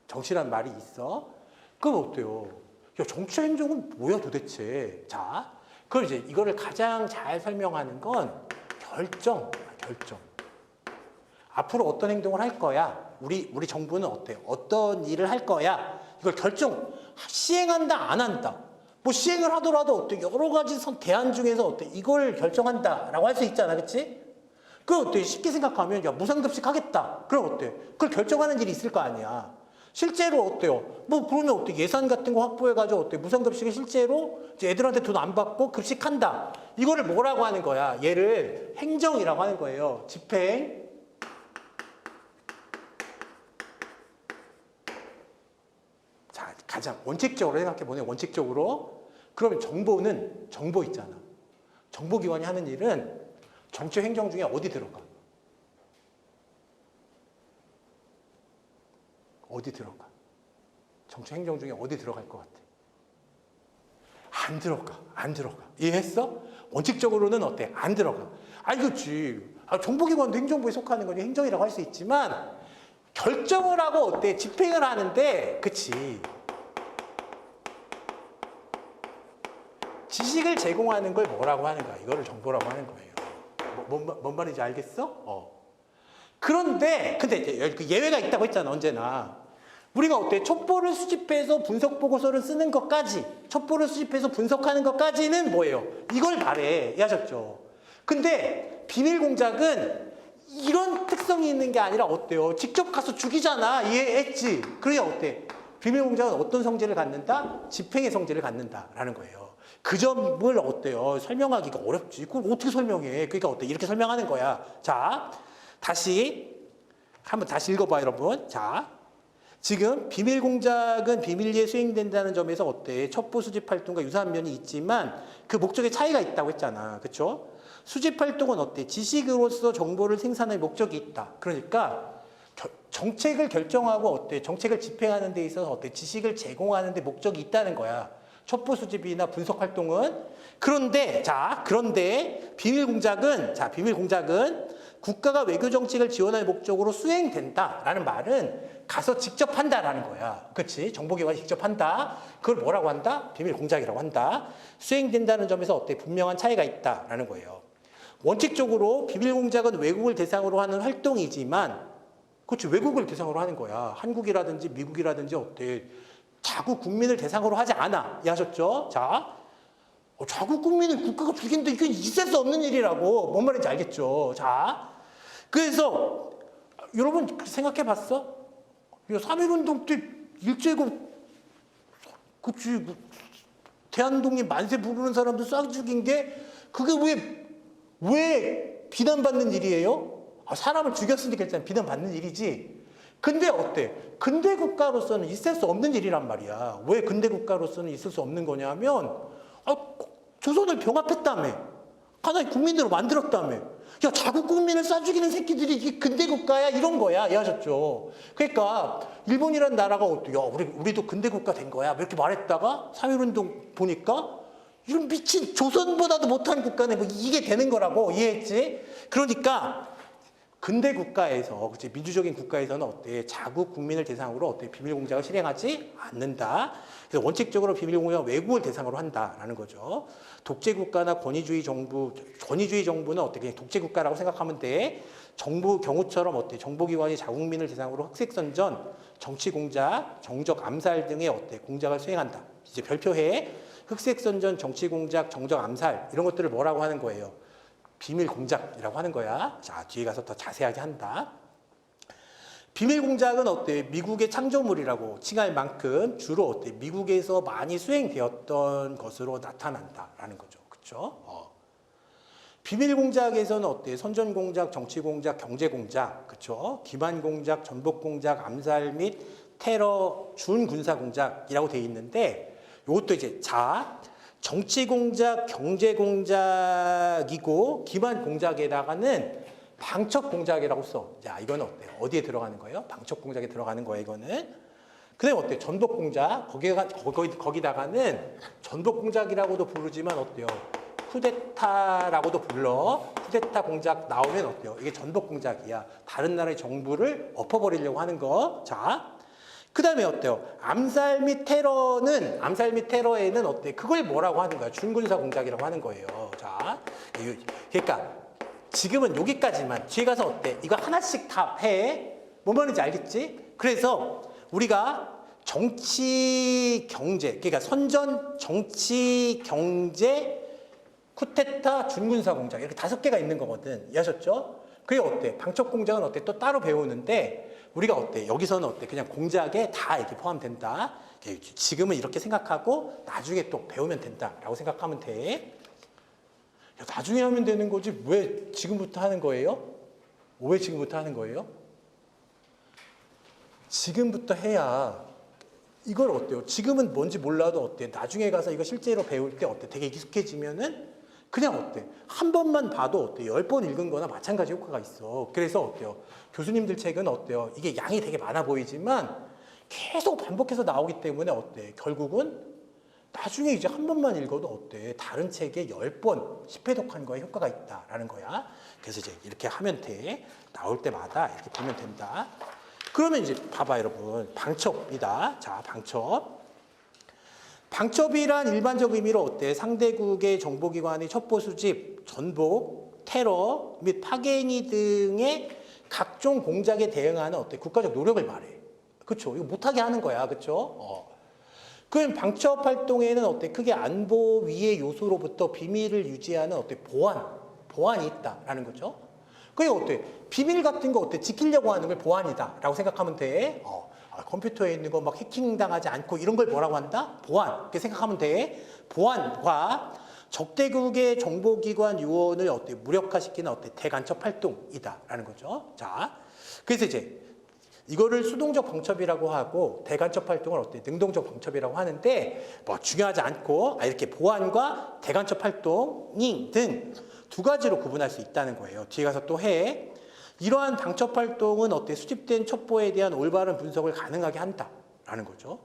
정치란 말이 있어. 그럼 어때요? 야, 정치 행정은 뭐야 도대체? 자, 그럼 이제 이거를 가장 잘 설명하는 건 결정. 앞으로 어떤 행동을 할 거야? 우리 정부는 어때요? 어떤 일을 할 거야? 이걸 시행한다, 안 한다. 뭐 시행을 하더라도 어때? 여러 가지 대안 중에서 어때? 이걸 결정한다라고 할 수 있잖아, 그렇지? 그 어때? 쉽게 생각하면 야, 무상급식 하겠다. 그럼 어때? 그걸 결정하는 일이 있을 거 아니야. 실제로 어때요? 뭐 그러면 어때? 예산 같은 거 확보해가지고 어때? 무상급식을 실제로 이제 애들한테 돈 안 받고 급식한다. 이거를 뭐라고 하는 거야? 얘를 행정이라고 하는 거예요. 집행. 자, 가장 원칙적으로 생각해보면 원칙적으로. 그러면 정보는 정보 있잖아. 정보기관이 하는 일은 정치 행정 중에 어디 들어가? 어디 들어가? 정치 행정 중에 어디 들어갈 것 같아? 안 들어가. 이해했어? 원칙적으로는 어때? 안 들어가. 그렇지. 정보기관도 행정부에 속하는 거니 행정이라고 할 수 있지만 결정을 하고 어때? 집행을 하는데, 그치. 지식을 제공하는 걸 뭐라고 하는 거야? 이거를 정보라고 하는 거예요. 뭔 말인지 알겠어? 그런데, 근데 이제 예외가 있다고 했잖아, 언제나. 우리가 어때? 첩보를 수집해서 분석 보고서를 쓰는 것까지, 첩보를 수집해서 분석하는 것까지는 뭐예요? 이걸 바래. 이해하셨죠? 근데 비밀 공작은 이런 특성이 있는 게 아니라 어때요? 직접 가서 죽이잖아. 이해했지? 그래야 어때? 비밀 공작은 어떤 성질을 갖는다? 집행의 성질을 갖는다라는 거예요. 그 점을 어때요? 설명하기가 어렵지. 그걸 어떻게 설명해? 그러니까 어때? 이렇게 설명하는 거야. 자, 한번 다시 읽어봐, 여러분. 자, 지금 비밀 공작은 비밀리에 수행된다는 점에서 어때? 첩보 수집 활동과 유사한 면이 있지만 그 목적에 차이가 있다고 했잖아. 그렇죠? 수집 활동은 어때? 지식으로서 정보를 생산할 목적이 있다. 그러니까 정책을 결정하고 어때? 정책을 집행하는 데 있어서 어때? 지식을 제공하는 데 목적이 있다는 거야. 첩보 수집이나 분석 활동은. 그런데 비밀 공작은 국가가 외교 정책을 지원할 목적으로 수행된다라는 말은 가서 직접 한다라는 거야. 그렇지? 정보기관이 직접 한다. 그걸 뭐라고 한다? 비밀 공작이라고 한다. 수행된다는 점에서 어때? 분명한 차이가 있다라는 거예요. 원칙적으로 비밀 공작은 외국을 대상으로 하는 활동이지만, 그렇지? 외국을 대상으로 하는 거야. 한국이라든지 미국이라든지 어때? 자국 국민을 대상으로 하지 않아. 이해하셨죠? 자, 자국 국민을 국가가 죽이는데 이건 있을 수 없는 일이라고. 뭔 말인지 알겠죠? 자, 그래서 여러분 생각해 봤어? 3.1운동 때 일제국, 그치, 대한독립 만세 부르는 사람들 싹 죽인 게 그게 왜 비난받는 일이에요? 사람을 죽였으니까 일단 비난받는 일이지. 근데 어때? 근대 국가로서는 있을 수 없는 일이란 말이야. 왜 근대 국가로서는 있을 수 없는 거냐면, 조선을 병합했다며. 하나의 국민으로 만들었다며. 야, 자국 국민을 쏴죽이는 새끼들이 이게 근대 국가야? 이런 거야. 이해하셨죠? 그러니까 일본이라는 나라가 어때? 야, 우리도 근대 국가 된 거야. 이렇게 말했다가 3.1운동 보니까 이런 미친 조선보다도 못한 국가네. 뭐 이게 되는 거라고. 이해했지? 그러니까 근대 국가에서, 그치, 민주적인 국가에서는 어때? 자국 국민을 대상으로 어때? 비밀 공작을 실행하지 않는다. 그래서 원칙적으로 비밀 공작은 외국을 대상으로 한다라는 거죠. 독재 국가나 권위주의 정부는 어때? 그냥 독재 국가라고 생각하면 돼. 정부 경우처럼 어때? 정보기관이 자국민을 대상으로 흑색선전, 정치 공작, 정적 암살 등의 어때? 공작을 수행한다. 이제 별표해. 흑색선전, 정치 공작, 정적 암살 이런 것들을 뭐라고 하는 거예요? 비밀 공작이라고 하는 거야. 자, 뒤에 가서 더 자세하게 한다. 비밀 공작은 어때? 미국의 창조물이라고 칭할 만큼 주로 어때? 미국에서 많이 수행되었던 것으로 나타난다라는 거죠. 그렇죠? 비밀 공작에서는 어때? 선전 공작, 정치 공작, 경제 공작, 그렇죠? 기만 공작, 전복 공작, 암살 및 테러, 준군사 공작이라고 돼 있는데 이것도 이제 정치 공작, 경제 공작이고 기만 공작에다가는 방첩 공작이라고 써. 자, 이거는 어때요? 어디에 들어가는 거예요? 방첩 공작에 들어가는 거예요, 이거는. 그다음에 어때요? 전복 공작. 거기다가는 전복 공작이라고도 부르지만 어때요? 쿠데타라고도 불러. 쿠데타 공작 나오면 어때요? 이게 전복 공작이야. 다른 나라의 정부를 엎어버리려고 하는 거. 자, 그 다음에 어때요? 암살 및 테러에는 어때? 그걸 뭐라고 하는 거야? 준군사 공작이라고 하는 거예요. 자, 그러니까 지금은 여기까지만. 뒤에 가서 어때? 이거 하나씩 다 해. 뭔 말인지 알겠지? 그래서 우리가 정치, 경제, 그러니까 선전, 정치, 경제, 쿠데타, 준군사 공작 이렇게 5개가 있는 거거든. 이해하셨죠? 그게 어때? 방첩 공작은 어때? 또 따로 배우는데 우리가 어때? 여기서는 어때? 그냥 공작에 다 이렇게 포함된다. 지금은 이렇게 생각하고 나중에 또 배우면 된다라고 생각하면 돼. 나중에 하면 되는 거지 왜 지금부터 하는 거예요? 왜 지금부터 하는 거예요? 지금부터 해야 이걸 어때요? 지금은 뭔지 몰라도 어때? 나중에 가서 이거 실제로 배울 때 어때? 되게 익숙해지면은 그냥 어때? 한 번만 봐도 어때? 10번 읽은 거나 마찬가지 효과가 있어. 그래서 어때요? 교수님들 책은 어때요? 이게 양이 되게 많아 보이지만 계속 반복해서 나오기 때문에 어때? 결국은 나중에 이제 한 번만 읽어도 어때? 다른 책에 10번, 10회독한 거에 효과가 있다라는 거야. 그래서 이제 이렇게 하면 돼. 나올 때마다 이렇게 보면 된다. 그러면 이제 봐봐, 여러분. 방첩이다. 자, 방첩. 방첩이란 일반적 의미로 어때? 상대국의 정보기관의 첩보 수집, 전복, 테러 및 파괴행위 등의 각종 공작에 대응하는 어때? 국가적 노력을 말해. 그렇죠? 이거 못하게 하는 거야. 그렇죠? 그럼 방첩 활동에는 어때? 크게 안보 위의 요소로부터 비밀을 유지하는 어때? 보안이 있다라는 거죠. 그게 어때? 비밀 같은 거 어때? 지키려고 하는 걸 보안이다라고 생각하면 돼. 컴퓨터에 있는 거 막 해킹 당하지 않고 이런 걸 뭐라고 한다? 보안. 이렇게 생각하면 돼. 보안과 적대국의 정보기관 요원을 어때? 무력화시키는 어때? 대간첩 활동이다라는 거죠. 자, 그래서 이제 이거를 수동적 방첩이라고 하고 대간첩 활동을 어때? 능동적 방첩이라고 하는데 뭐 중요하지 않고 이렇게 보안과 대간첩 활동이 등 두 가지로 구분할 수 있다는 거예요. 뒤에 가서 또 해. 이러한 방첩 활동은 어때? 수집된 첩보에 대한 올바른 분석을 가능하게 한다라는 거죠.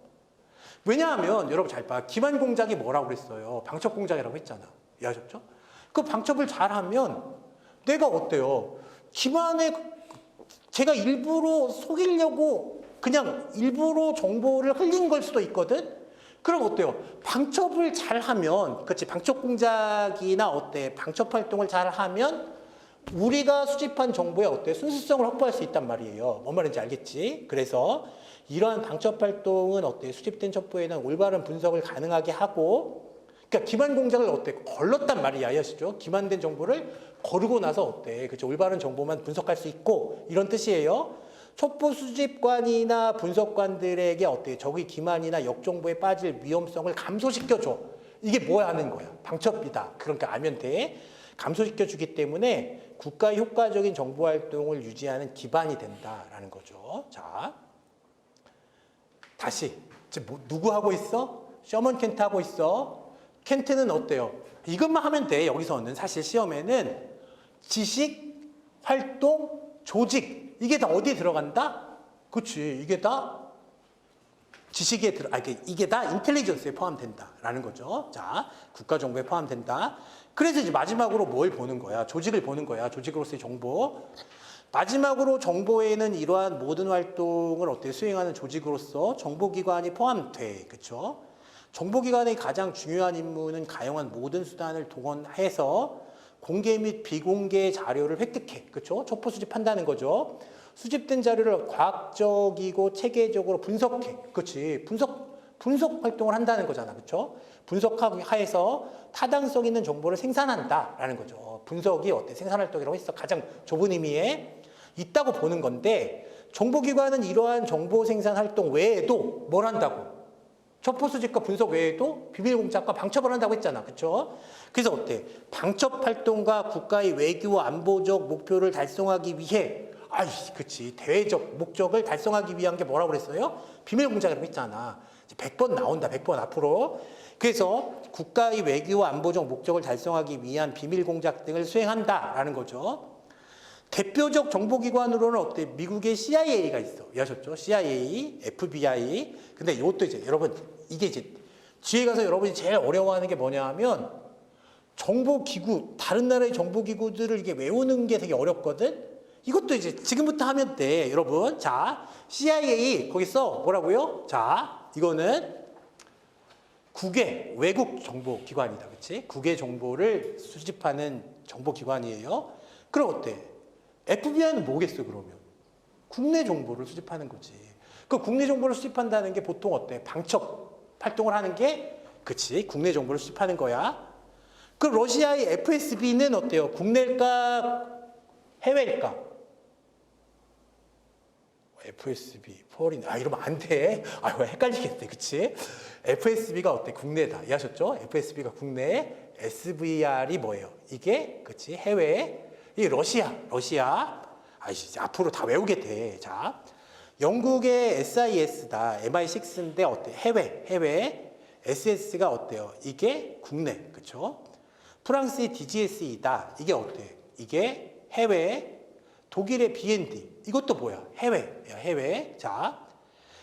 왜냐하면 여러분 잘 봐. 기만 공작이 뭐라고 그랬어요? 방첩 공작이라고 했잖아. 이해하셨죠? 그 방첩을 잘하면 내가 어때요? 기만에 제가 일부러 속이려고 그냥 일부러 정보를 흘린 걸 수도 있거든? 그럼 어때요? 방첩을 잘하면, 그렇지? 방첩 공작이나 어때? 방첩 활동을 잘하면 우리가 수집한 정보에 어때? 순수성을 확보할 수 있단 말이에요. 뭔 말인지 알겠지? 그래서 이러한 방첩 활동은 어때? 수집된 첩보에 대한 올바른 분석을 가능하게 하고, 그러니까 기만 공작을 어때? 걸렀단 말이야. 아시죠? 기만된 정보를 거르고 나서 어때? 그렇죠? 올바른 정보만 분석할 수 있고 이런 뜻이에요. 첩보 수집관이나 분석관들에게 어때? 적의 기만이나 역정보에 빠질 위험성을 감소시켜줘. 이게 뭐 하는 거야? 방첩이다. 그러니까 알면 돼. 감소시켜주기 때문에 국가의 효과적인 정보활동을 유지하는 기반이 된다라는 거죠. 자, 다시. 누구 하고 있어? 셔먼 켄트 하고 있어. 켄트는 어때요? 이것만 하면 돼. 여기서는 사실 시험에는 지식, 활동, 조직 이게 다 어디에 들어간다? 그렇지. 이게 다 지식에 이게 다 인텔리전스에 포함된다라는 거죠. 자, 국가 정보에 포함된다. 그래서 이제 마지막으로 뭘 보는 거야? 조직을 보는 거야. 조직으로서의 정보. 마지막으로 정보에는 이러한 모든 활동을 어떻게 수행하는 조직으로서 정보기관이 포함돼. 그렇죠? 정보기관의 가장 중요한 임무는 가용한 모든 수단을 동원해서 공개 및 비공개 자료를 획득해. 그렇죠? 첩보 수집한다는 거죠. 수집된 자료를 과학적이고 체계적으로 분석해. 그렇지? 분석 활동을 한다는 거잖아. 그렇죠? 분석하에서 타당성 있는 정보를 생산한다라는 거죠. 분석이 어때? 생산 활동이라고 했어. 가장 좁은 의미에 있다고 보는 건데, 정보기관은 이러한 정보 생산 활동 외에도 뭘 한다고? 첩보 수집과 분석 외에도 비밀 공작과 방첩을 한다고 했잖아. 그렇죠? 그래서 어때? 방첩 활동과 국가의 외교 안보적 목표를 달성하기 위해, 그치, 대외적 목적을 달성하기 위한 게 뭐라고 그랬어요? 비밀 공작이라고 했잖아. 100번 나온다. 100번 앞으로. 그래서 국가의 외교 안보적 목적을 달성하기 위한 비밀 공작 등을 수행한다라는 거죠. 대표적 정보기관으로는 어때? 미국의 CIA가 있어. 이해하셨죠? CIA, FBI. 근데 이것도 이제 여러분, 이게 이제 뒤에 가서 여러분이 제일 어려워하는 게 뭐냐 하면, 정보기구, 다른 나라의 정보기구들을 이게 외우는 게 되게 어렵거든? 이것도 이제 지금부터 하면 돼, 여러분. 자, CIA, 거기서 뭐라고요? 자, 이거는 국외, 외국 정보기관이다. 그치? 국외 정보를 수집하는 정보기관이에요. 그럼 어때? FBI는 뭐겠어, 그러면? 국내 정보를 수집하는 거지. 그 국내 정보를 수집한다는 게 보통 어때? 방첩 활동을 하는 게, 그치? 국내 정보를 수집하는 거야. 그 러시아의 FSB는 어때요? 국내일까? 해외일까? FSB, 포린, 이러면 안 돼. 헷갈리겠네, 그치? FSB가 어때? 국내다. 이해하셨죠? FSB가 국내, SVR이 뭐예요? 이게, 그치? 해외. 이 러시아. 앞으로 다 외우게 돼. 자, 영국의 SIS다. MI6인데 어때? 해외. SS가 어때요? 이게 국내. 그쵸? 프랑스의 DGS이다. 이게 어때? 이게 해외. 독일의 BND. 이것도 뭐야? 해외. 자,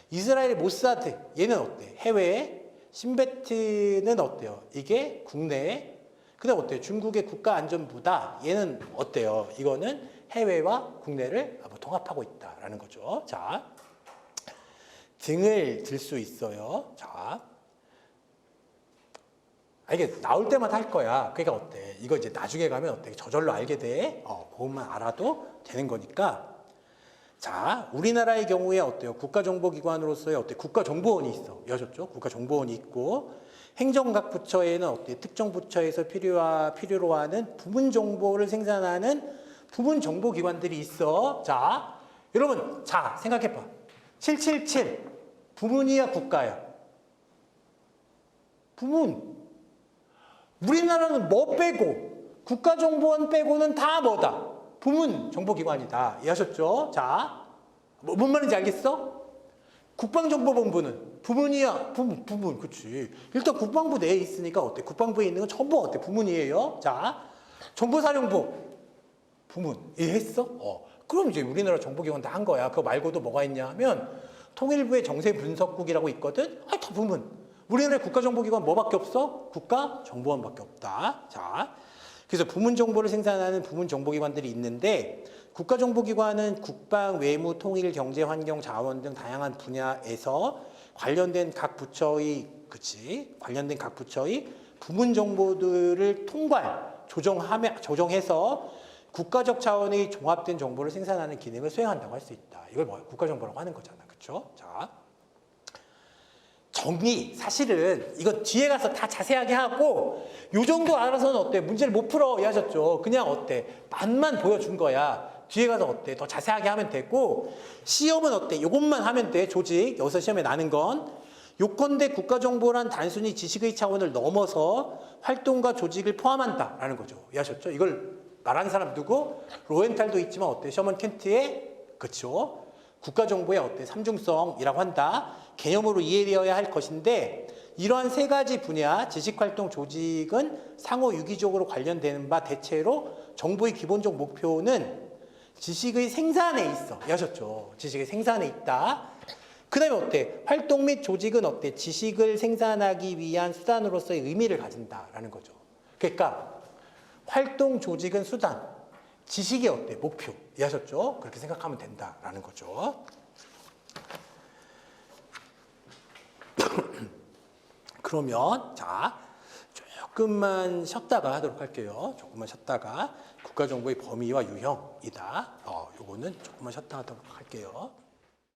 이스라엘의 모사드. 얘는 어때? 해외. 신베트는 어때요? 이게 국내. 그 다음 어때요? 중국의 국가안전부다. 얘는 어때요? 이거는 해외와 국내를 통합하고 있다라는 거죠. 자, 등을 들 수 있어요. 자, 이게 나올 때마다 할 거야. 그러니까 어때? 이거 이제 나중에 가면 어때? 저절로 알게 돼. 그것만 알아도 되는 거니까. 자, 우리나라의 경우에 어때요? 국가정보기관으로서의 어때? 국가정보원이 있어. 여셨죠? 국가정보원이 있고, 행정각 부처에는 어때? 특정 부처에서 필요로 하는 부분 정보를 생산하는 부분 정보기관들이 있어. 자, 여러분, 자, 생각해봐. 777. 부문이야, 국가야? 부문. 우리나라는 뭐 빼고, 국가정보원 빼고는 다 뭐다? 부문 정보기관이다. 이해하셨죠? 자, 뭔 말인지 알겠어? 국방정보본부는 부문이야. 부문, 그치. 일단 국방부 내에 있으니까 어때? 국방부에 있는 건 전부 어때? 부문이에요. 자, 정보사령부, 부문. 이해했어? 그럼 이제 우리나라 정보기관 다 한 거야. 그거 말고도 뭐가 있냐 하면, 통일부의 정세분석국이라고 있거든? 다 부문. 우리나라의 국가정보기관 뭐밖에 없어? 국가정보원밖에 없다. 자, 그래서 부문 정보를 생산하는 부문 정보기관들이 있는데, 국가정보기관은 국방, 외무, 통일, 경제, 환경, 자원 등 다양한 분야에서 관련된 각 부처의 부문 정보들을 조정해서 국가적 차원의 종합된 정보를 생산하는 기능을 수행한다고 할 수 있다. 이걸 국가정보라고 하는 거잖아. 그렇죠? 자, 사실은 이거 뒤에 가서 다 자세하게 하고, 요 정도 알아서는 어때? 문제를 못 풀어. 이해하셨죠? 그냥 어때? 맛만 보여준 거야. 뒤에 가서 어때? 더 자세하게 하면 되고, 시험은 어때? 요것만 하면 돼. 조직. 여기서 시험에 나는 건. 요건대 국가정보란 단순히 지식의 차원을 넘어서 활동과 조직을 포함한다라는 거죠. 이해하셨죠? 이걸 말하는 사람 누구? 로엔탈도 있지만 어때? 셔먼 켄트의, 그쵸? 국가정보의 어때? 삼중성이라고 한다. 개념으로 이해되어야 할 것인데, 이러한 세 가지 분야, 지식활동 조직은 상호 유기적으로 관련되는 바 대체로 정보의 기본적 목표는 지식의 생산에 있어. 이해하셨죠? 지식의 생산에 있다. 그 다음에 어때? 활동 및 조직은 어때? 지식을 생산하기 위한 수단으로서의 의미를 가진다라는 거죠. 그러니까 활동 조직은 수단, 지식의 어때? 목표. 이해하셨죠? 그렇게 생각하면 된다라는 거죠. 그러면 자 조금만 쉬었다가 하도록 할게요. 조금만 쉬었다가 국가정보의 범위와 유형이다. 요거는 조금만 쉬었다 하도록 할게요.